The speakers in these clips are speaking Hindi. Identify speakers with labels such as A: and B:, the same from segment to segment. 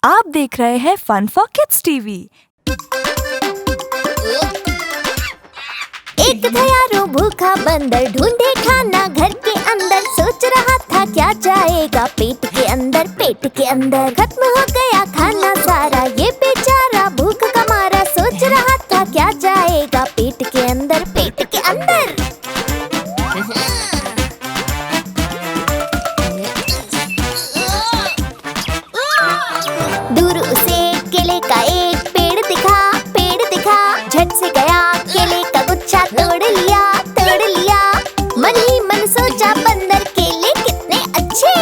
A: आप देख रहे हैं फन फॉर किड्स टीवी।
B: एक था यारो भूखा बंदर, ढूंढे खाना घर के अंदर। सोच रहा था क्या जाएगा पेट के अंदर। पेट के अंदर खत्म हो गया खाना सारा, ये बेचारा भूख का मारा। सोच रहा था क्या जाएगा पेट के अंदर। पेट के अंदर दूर उसे केले का एक पेड़ दिखा। पेड़ दिखा, झट से गया केले का गुच्छा तोड़ लिया। तोड़ लिया, मन ही मन सोचा बंदर केले कितने अच्छे।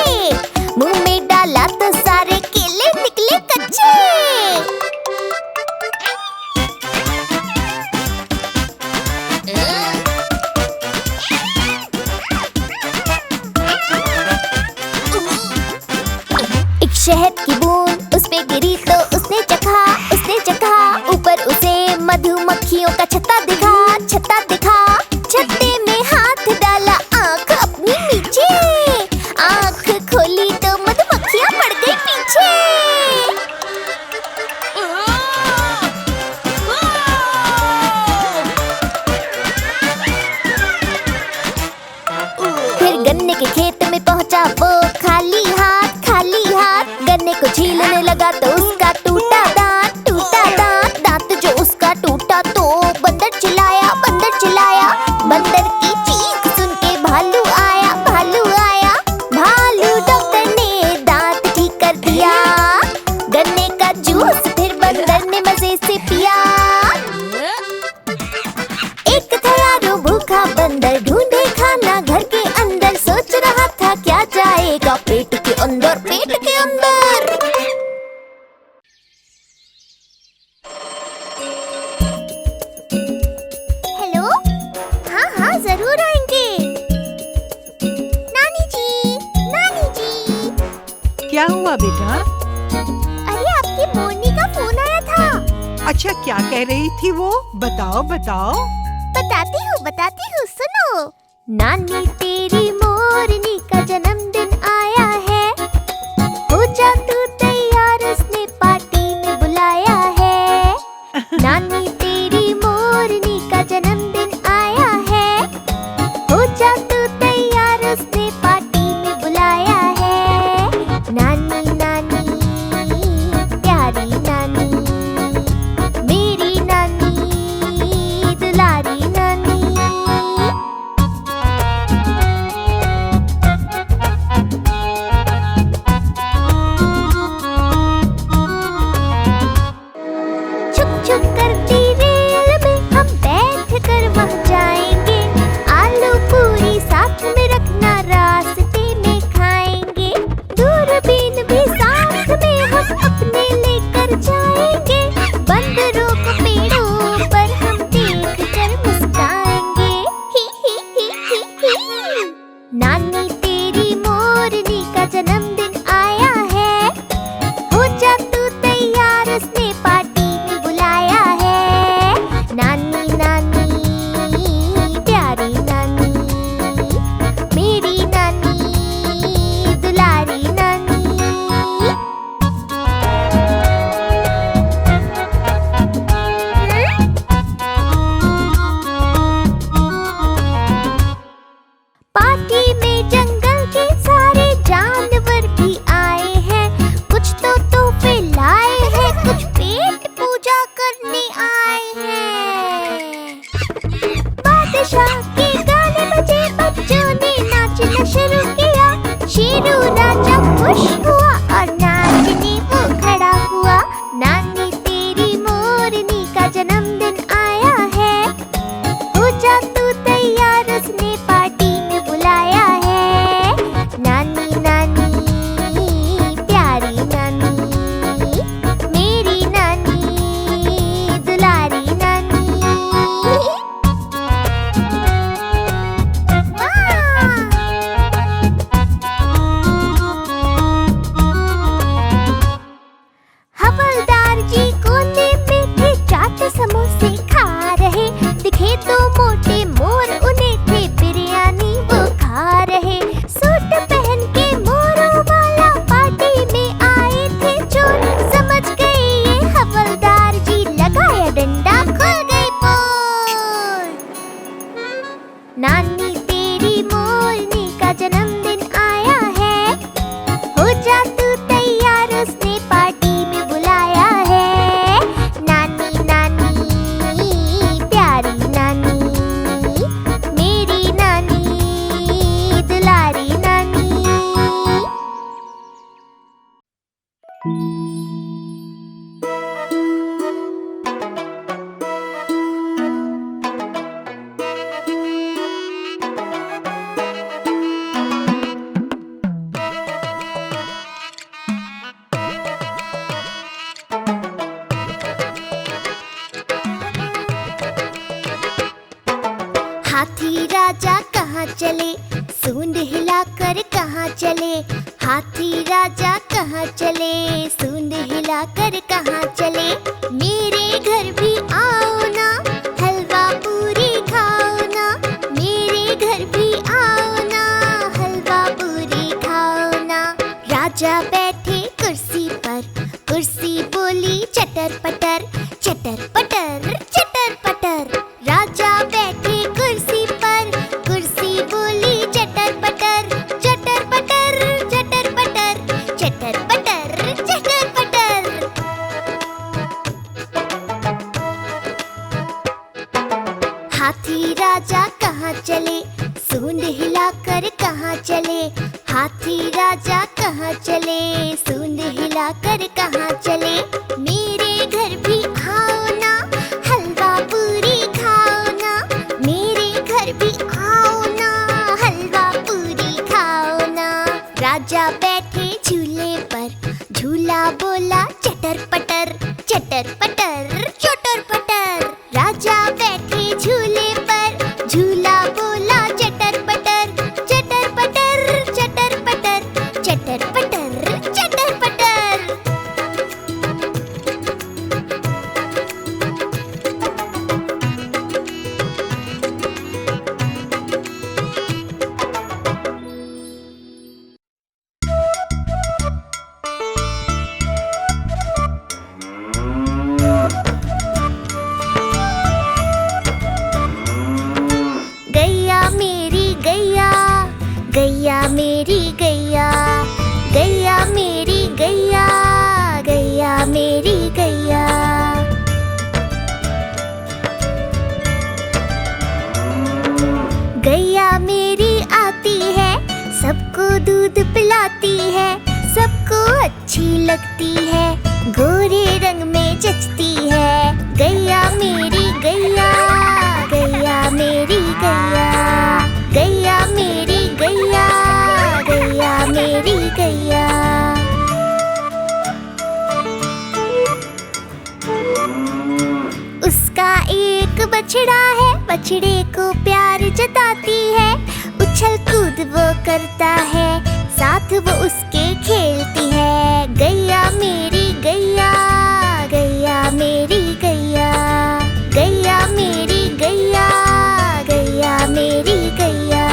B: मुंह में डाला तो सारे केले निकले कच्चे। एक शहद की बूंद उस पे गिरी तो उसने चखा। उसने चखा, ऊपर उसे मधुमक्खियों का छत्ता दिखा। छत्ता दिखा, छत्ते में हाथ डाला, आँख अपनी नीचे। आँख खोली तो मधुमक्खियाँ पड़ गई पीछे। फिर गन्ने के खेत में पहुँचा वो खाली हाथ। खाली हाथ गन्ने को छीलने लगा तो उसका टूटा दांत। टूटा दांत, दांत जो उसका टूटा तो बंदर चिल्लाया। बंदर चिल्लाया, बंदर की चीख सुन के भालू आया। भालू आया, भालू डॉक्टर ने दांत ठीक कर दिया। गन्ने का जूस फिर बंदर ने मजे से पिया। एक था यारो भूखा बंदर, ढूंढे खाना घर के अंदर। सोच रहा था क्या जाएगा पेट के अंदर। पेट के अंदर हेलो, हाँ हाँ जरूर आएंगे। नानी जी, नानी जी।
C: क्या हुआ बेटा?
B: अरे आपकी मोरनी का फोन आया था।
C: अच्छा, क्या कह रही थी वो? बताओ बताओ।
B: बताती हूँ सुनो। नानी तेरी मोरनी का जन्मदिन आया है, हो जा तू तैयार, उसने पार्टी में बुलाया है। नानी तेरी मोरनी का जन्मदिन आया है, हो जा तू तैयार, उसने पार्टी में बुलाया है। नानी नानी प्यारी नानी, मेरी नानी दुलारी नानी। छुक छुक करती रेल में हम बैठ कर वहाँ जाएंगे। आलू पूरी साथ में रखना, रास्ते में खाएंगे। दूरबीन भी साथ में हम अपने लेकर जाएंगे। बंदरों को पेड़ों पर हम देख कर मुस्काएंगे। ही ही ही ही ही। नानी तेरी मोरनी का जन्मदिन आया है, हो जा तू तैयार, उसने पार्टी में बुलाया है। नानी नानी प्यारी नानी, मेरी नानी दुलारी नानी। पार्टी में जंगल के सारे जानवर भी आए हैं। कुछ तो तोहफे लाए हैं, कुछ पेट पूजा करने आए हैं। बादशाह के गाने बजे, बच्चों ने नाचना शुरू किया। शेरू राजा खुश हुआ और नाचने वो खड़ा हुआ। नानी तेरी मोरनी का जन्मदिन आया है, हो जा तू तैयार, उसने पार्टी में बुलाया है। नानी नानी प्यारी नानी, मेरी नानी दुलारी नानी। हवलदार जी कोने में थे, चाट समोसे खा रहे। दिखे तो मोटे मोर, उन्हें थे बिरयानी वो खा रहे। सूट पहन के मोरों वाला पार्टी में आए थे चोर। चले, सूंड हिलाकर कहाँ चले, हाथी राजा कहाँ चले, सूंड हिलाकर कहाँ चले। मेरे घर भी आओ ना, हलवा पूरी खाओ ना, मेरे घर भी आओ ना, हलवा पूरी खाओ ना। राजा बैठे कुर्सी पर, कुर्सी बोली चटर पटर, चटर पटर चटर पटर। राजा बैठे कुर्सी पर, कुर्सी बोली चटर पटर, चटर पटर चटर पटर, चटर पटर चटर पटर। हाथी राजा कहाँ चले, सूंड हिलाकर कहाँ चले, हाथी राजा कहाँ चले, सूंड हिलाकर कहाँ चले। मेरे घर भी आओ ना, हलवा पूरी खाओ ना, मेरे घर भी आओ ना, हलवा पूरी खाओ ना। राजा बैठे झूले पर, झूला बोला चटर पटर, चटर पटर चटर पटर। राजा बैठे झूले पर, झूला बोला चटर पटर, चटर पटर चटर पटर, चटर पटर चटर पटर। गैया मेरी गैया, गैया मेरी गैया, गैया मेरी गैया, गैया मेरी गैया। गैया मेरी आती है, सबको दूध पिलाती है, सबको अच्छी लगती है, गोरे रंग में जचती है। गैया मेरी गैया, गैया मेरी गैया, गैया मेरी गैया, गैया मेरी गैया। उसका एक बछड़ा है, बछड़े को प्यार जताती है, उछल कूद वो करता है, साथ वो उसके खेलती है। गैया मेरी गैया, गैया मेरी गैया, गैया मेरी गैया, गैया मेरी गैया।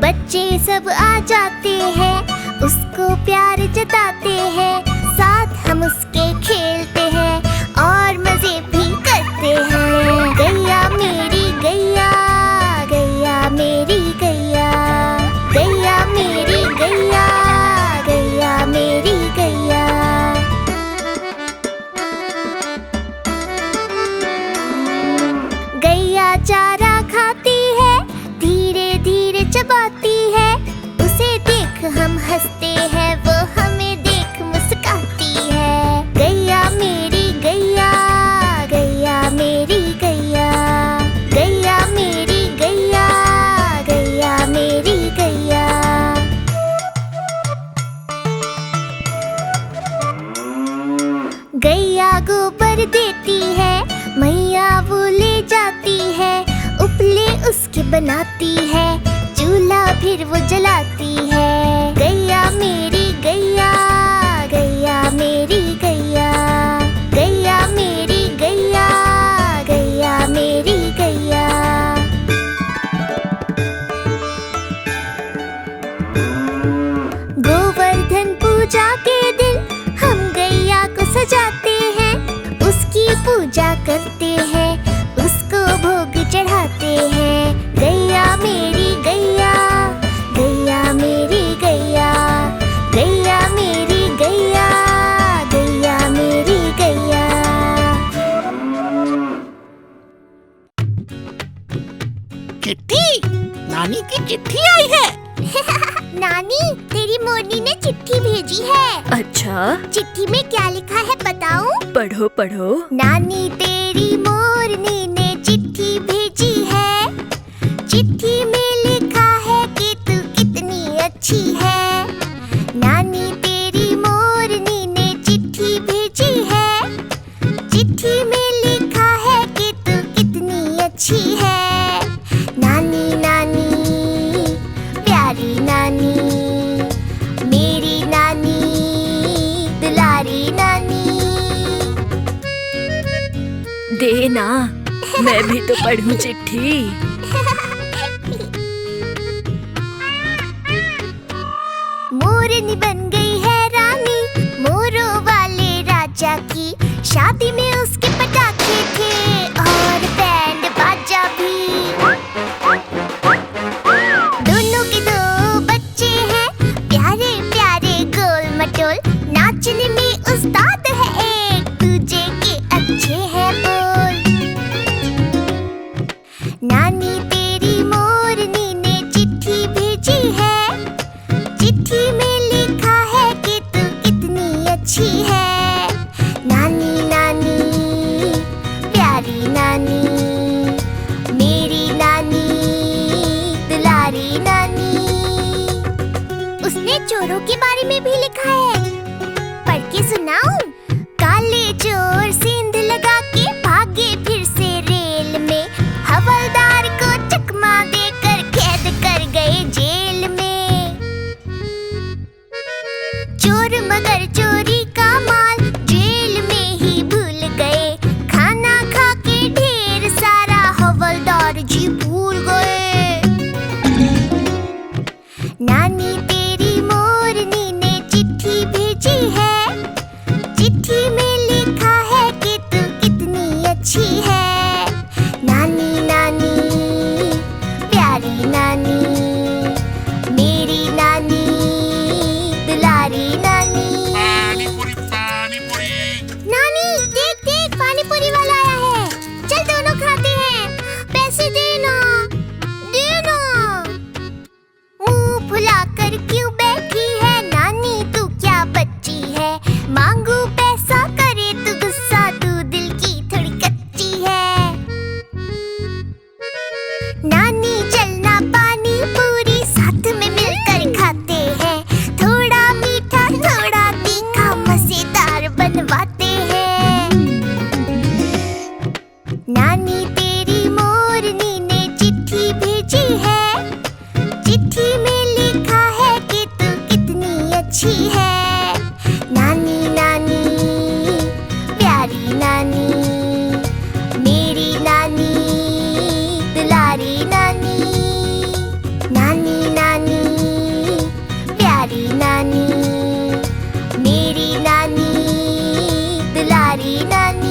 B: बच्चे सब आ जाते हैं, उसको प्यार जताते हैं, साथ हम उसके खेलते हैं और मजे भी करते हैं। गैया मेरी गैया, गैया मेरी गैया, गैया मेरी गैया, गैया मेरी गैया। गैया चारा खाती है, धीरे धीरे चबाती है, उसे देख हम हंसते हैं, वो हमें देख मुस्काती है। गैया मेरी गैया, गैया मेरी गैया, गैया मेरी गैया, गैया मेरी गैया। गैया गोबर देती है, मैया वो ले जाती है, उपले उसके बनाती है, चूल्हा फिर वो जलाती है। गैया मेरी गैया, गैया मेरी गैया, गैया मेरी गैया, गैया मेरी गैया। गोवर्धन पूजा के दिन हम गैया को सजाते हैं, उसकी पूजा करते हैं, उसको भोग चढ़ाते हैं। गैया मेरी गैया, गैया मेरी गैया, गैया मेरी गैया, गैया मेरी गैया।
C: चिट्ठी, नानी की चिट्ठी आई है।
B: नानी, तेरी मोरनी ने चिट्ठी भेजी है।
A: अच्छा,
B: चिट्ठी में क्या लिखा है बताऊं?
A: पढ़ो पढ़ो।
B: नानी तेरी मोरनी ने चिट्ठी भेजी है, चिट्ठी में लिखा है कि तू कितनी अच्छी है। नानी तेरी मोरनी ने चिट्ठी भेजी है, चिट्ठी में लिखा है
A: दे ना, मैं भी तो पढ़ूं चिट्ठी।
B: मोरनी बन गई है रानी, मोरों वाले राजा की। शादी में उसके पटाखे थे और बैंड बाजा भी। दोनों के दो बच्चे हैं, प्यारे प्यारे गोल मटोल। नाचने में उस्ताद है एक, दूजे के अच्छे हैं बोल। नानी तेरी मोरनी ने चिट्ठी भेजी है, चिट्ठी में लिखा है कि तू कितनी अच्छी है। नानी नानी प्यारी नानी, मेरी नानी दुलारी नानी। उसने चोरों के बारे में भी लिखा है, पढ़ के सुनाऊं? काले चोर सेंध लगा के भागे फिर से रेल में। हवलदार को चकमा देकर कैद कर गए जेल में। चोर मगर चोरी का माल जेल में ही भूल गए। खाना खा के ढेर सारा हवलदार जी भूल गए। नानी तेरी मोरनी ने चिट्ठी भेजी है, चिट्ठी में लिखा है कि तू कितनी अच्छी है। नानी नानी प्यारी नानी, मेरी नानी दुलारी नानी।
D: पानी पूरी, पानी पूरी।
B: नानी देख देख, पानी पूरी वाला आया है। चल दोनों खाते हैं। पैसे देना देना। मुंह फुलाकर क्यों बैठी है नानी, तू क्या बच्ची है। मांगू पैसा करे तू गुस्सा, तू दिल की थोड़ी कच्ची है। नानी चलना पानी पूरी साथ में मिलकर खाते हैं। थोड़ा मीठा थोड़ा तीखा मजेदार बनवाते हैं। नानी तेरी मोरनी ने चिट्ठी भेजी है, चिट्ठी में लिखा है कि तू कितनी अच्छी है। नानी नानी प्यारी नानी, मेरी नानी दुलारी नानी। नानी नानी प्यारी नानी, मेरी नानी दुलारी नानी।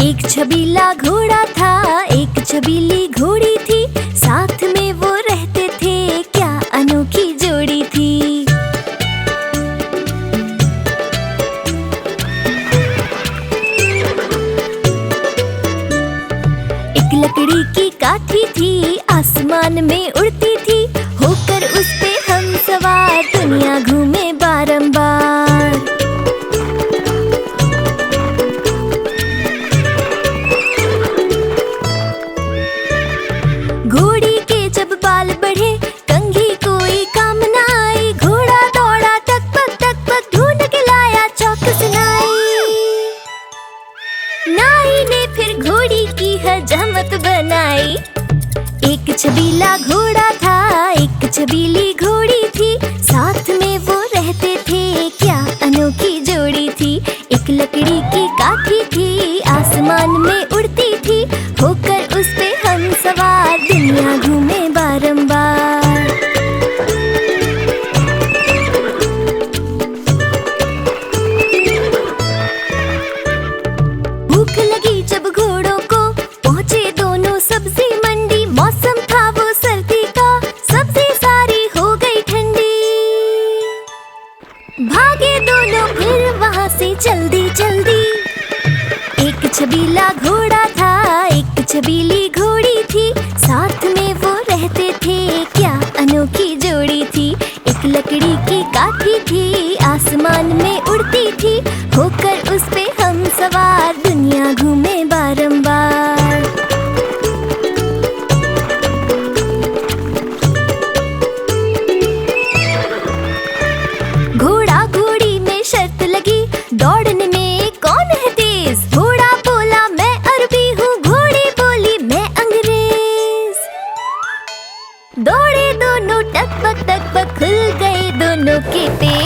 A: एक छबीला घोड़ा था, एक छबीली घोड़ी थी। साथ में वो रहते थे, क्या अनोखी जोड़ी थी। एक लकड़ी की काठी थी, आसमान में उड़ती थी। होकर उस पे हम सवार, दुनिया घूमे बारंबार। घोड़ी के जब बाल बढ़े, कंघी कोई काम न आई। घोड़ा दौड़ा टक पक ढूंढ के लाया चौकस नाई। नाई ने फिर घोड़ी की हजामत बनाई। एक छबीला घोड़ा था, एक छबीली घोड़ी थी। साथ में वो रहते थे, क्या अनोखी जोड़ी थी। एक लकड़ी की काठी थी, आसमान में उड़ती थी। होकर उस पे हम सवार, दुनिया घूमे बारंबार। भूख लगी जब घोड़ों को, पहुंचे दोनों सब्जी मंडी। मौसम था वो सर्दी का, सब्जी सारी हो गई ठंडी। भागे दोनों फिर वहां से जल्दी जल्दी। एक छबीला घोड़ा था, एक छबीली घोड़ी थी। साथ में वो